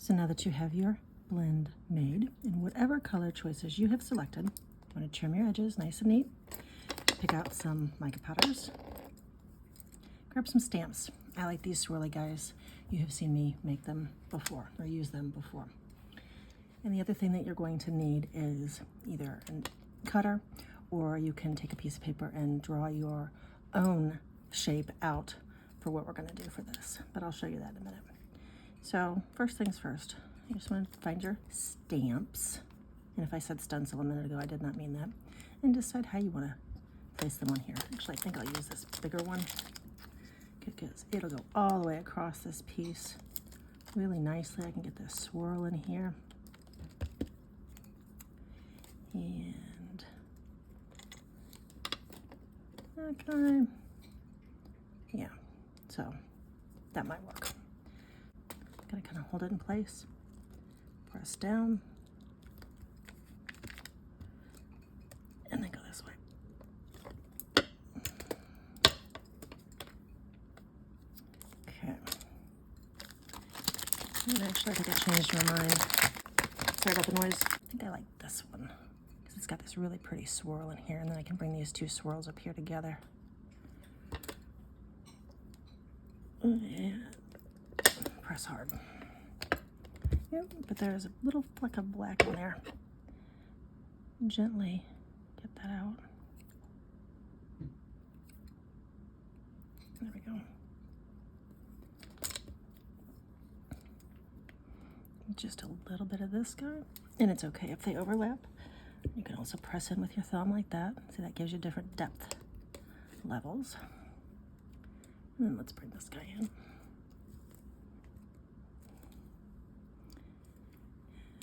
So now that you have your blend made in whatever color choices you have selected, you want to trim your edges nice and neat. Pick out some mica powders. Grab some stamps. I like these swirly guys. You have seen me make them before or use them before. And the other thing that you're going to need is either a cutter, or you can take a piece of paper and draw your own shape out for what we're going to do for this. But I'll show you that in a minute. So first things first, you just want to find your stamps. And if I said stencil a minute ago, I did not mean that. And decide how you want to place them on here. Actually, I think I'll use this bigger one because it'll go all the way across this piece really nicely. I can get this swirl in here. And okay, yeah, so that might work. Gotta kind of hold it in place, press down, and then go this way. Okay. And actually, I think I changed my mind. Sorry about the noise. I think I like this one because it's got this really pretty swirl in here, and then I can bring these two swirls up here together. And press hard. Yep, but there's a little fleck of black in there. Gently get that out. There we go. Just a little bit of this guy, and it's okay if they overlap. You can also press in with your thumb like that. See, that gives you different depth levels. And then let's bring this guy in.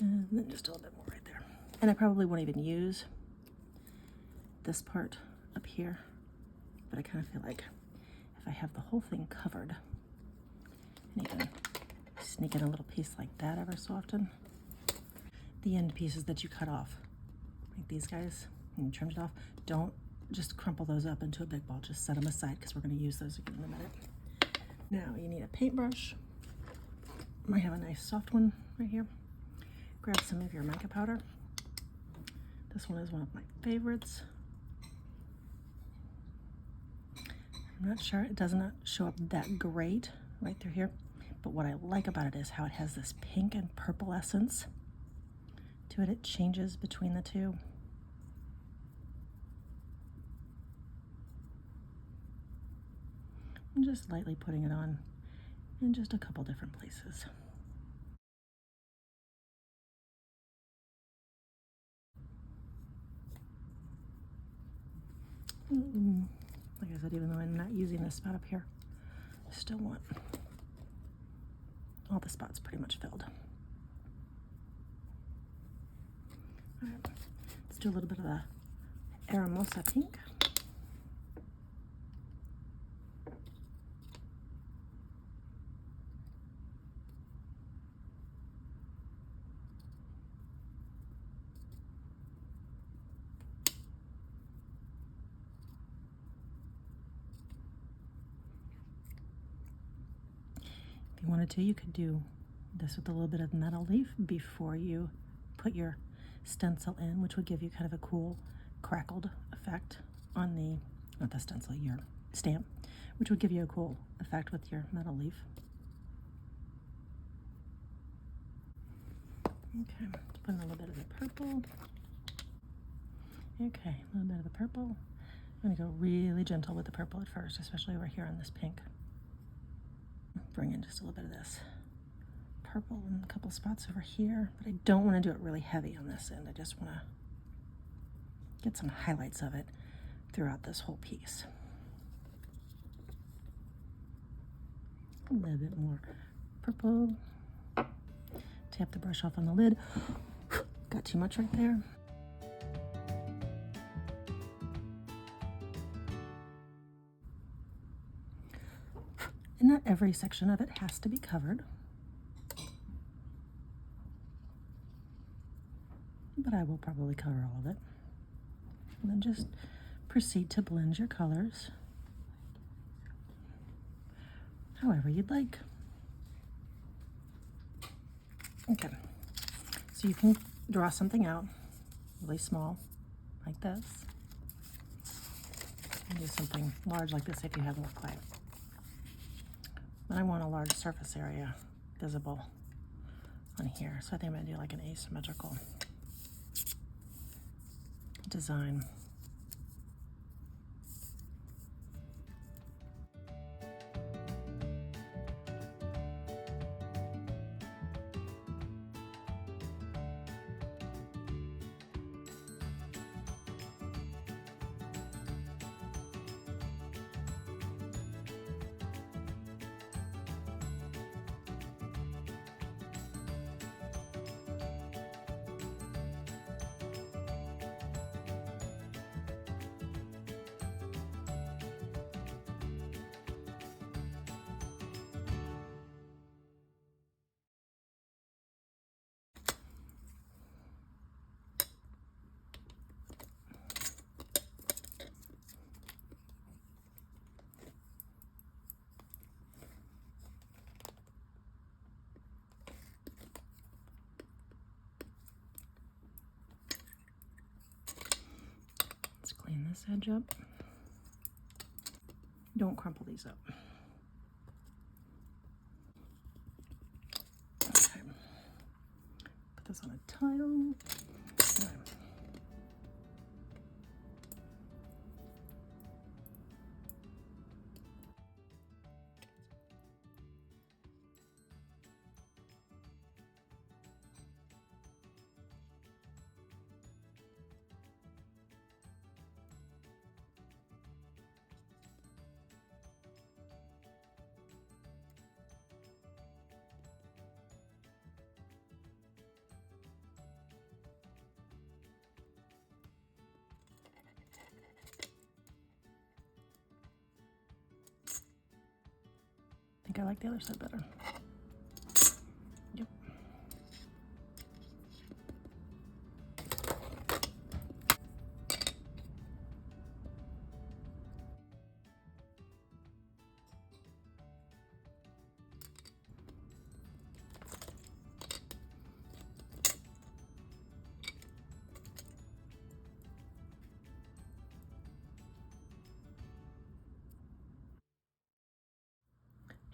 And then just a little bit more right there. And I probably won't even use this part up here, but I kind of feel like if I have the whole thing covered, and you can sneak in a little piece like that ever so often. The end pieces that you cut off, like these guys, and you trimmed it off, don't just crumple those up into a big ball. Just set them aside because we're going to use those again in a minute. Now you need a paintbrush. I have a nice soft one right here. Grab some of your mica powder. This one is one of my favorites. I'm not sure, it does not show up that great right through here, but what I like about it is how it has this pink and purple essence to it. It changes between the two. I'm just lightly putting it on in just a couple different places. Like I said, even though I'm not using this spot up here, I still want all the spots pretty much filled. All right, let's do a little bit of the Hermosa pink. If you wanted to, you could do this with a little bit of metal leaf before you put your stencil in, which would give you kind of a cool crackled effect on the, not the stencil, your stamp, which would give you a cool effect with your metal leaf. Okay, put in a little bit of the purple. Okay, a little bit of the purple. I'm gonna go really gentle with the purple at first, especially over here on this pink. Bring in just a little bit of this purple in a couple spots over here, but I don't want to do it really heavy on this end. I just want to get some highlights of it throughout this whole piece. A little bit more purple. Tap the brush off on the lid. Got too much right there. And not every section of it has to be covered, but I will probably cover all of it. And then just proceed to blend your colors however you'd like. Okay, so you can draw something out really small like this, and do something large like this if you have more clay. But I want a large surface area visible on here, so I think I'm going to do like an asymmetrical design. Let's clean this edge up. Don't crumple these up. Okay. Put this on a tile. Okay. I think I like the other side better. Yep.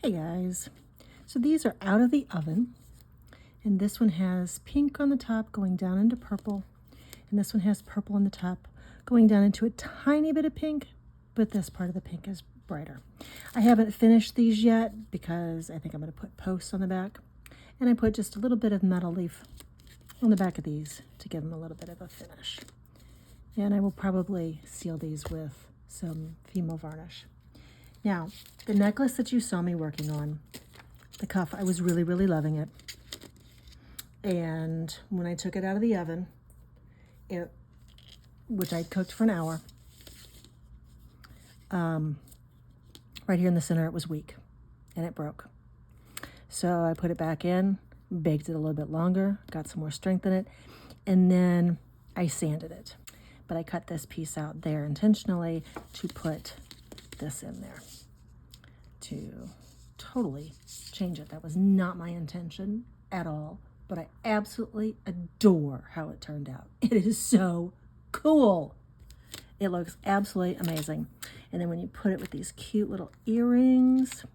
Hey guys, so these are out of the oven, and this one has pink on the top going down into purple, and this one has purple on the top going down into a tiny bit of pink, but this part of the pink is brighter. I haven't finished these yet because I think I'm going to put posts on the back, and I put just a little bit of metal leaf on the back of these to give them a little bit of a finish. And I will probably seal these with some Fimo varnish. Now, the necklace that you saw me working on, the cuff, I was really, really loving it. And when I took it out of the oven, which I cooked for an hour, right here in the center, it was weak and it broke. So I put it back in, baked it a little bit longer, got some more strength in it, and then I sanded it. But I cut this piece out there intentionally to put this in there to totally change it. That was not my intention at all, but I absolutely adore how it turned out. It is so cool. It looks absolutely amazing. And then when you put it with these cute little earrings.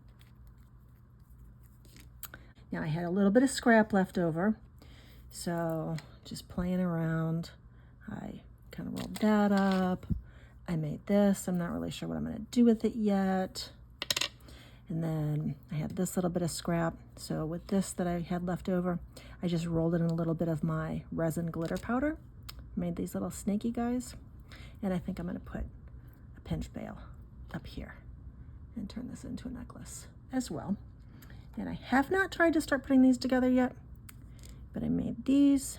Now I had a little bit of scrap left over, so just playing around, I kind of rolled that up. I made this. I'm not really sure what I'm going to do with it yet. And then I had this little bit of scrap. So with this that I had left over, I just rolled it in a little bit of my resin glitter powder. Made these little snaky guys. And I think I'm going to put a pinch bail up here and turn this into a necklace as well. And I have not tried to start putting these together yet, but I made these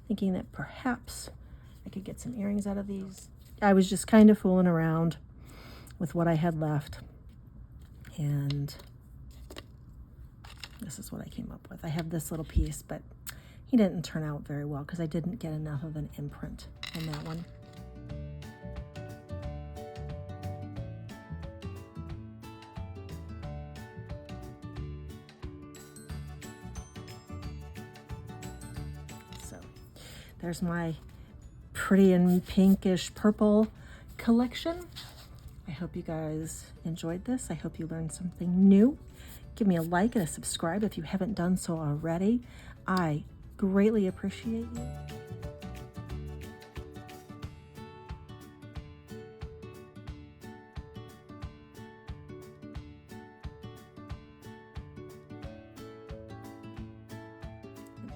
thinking that perhaps I could get some earrings out of these. I was just kind of fooling around with what I had left, and this is what I came up with. I have this little piece, but he didn't turn out very well because I didn't get enough of an imprint on that one. There's my pretty and pinkish purple collection. I hope you guys enjoyed this. I hope you learned something new. Give me a like and a subscribe if you haven't done so already. I greatly appreciate you.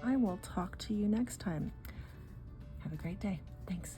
I will talk to you next time. Have a great day. Thanks.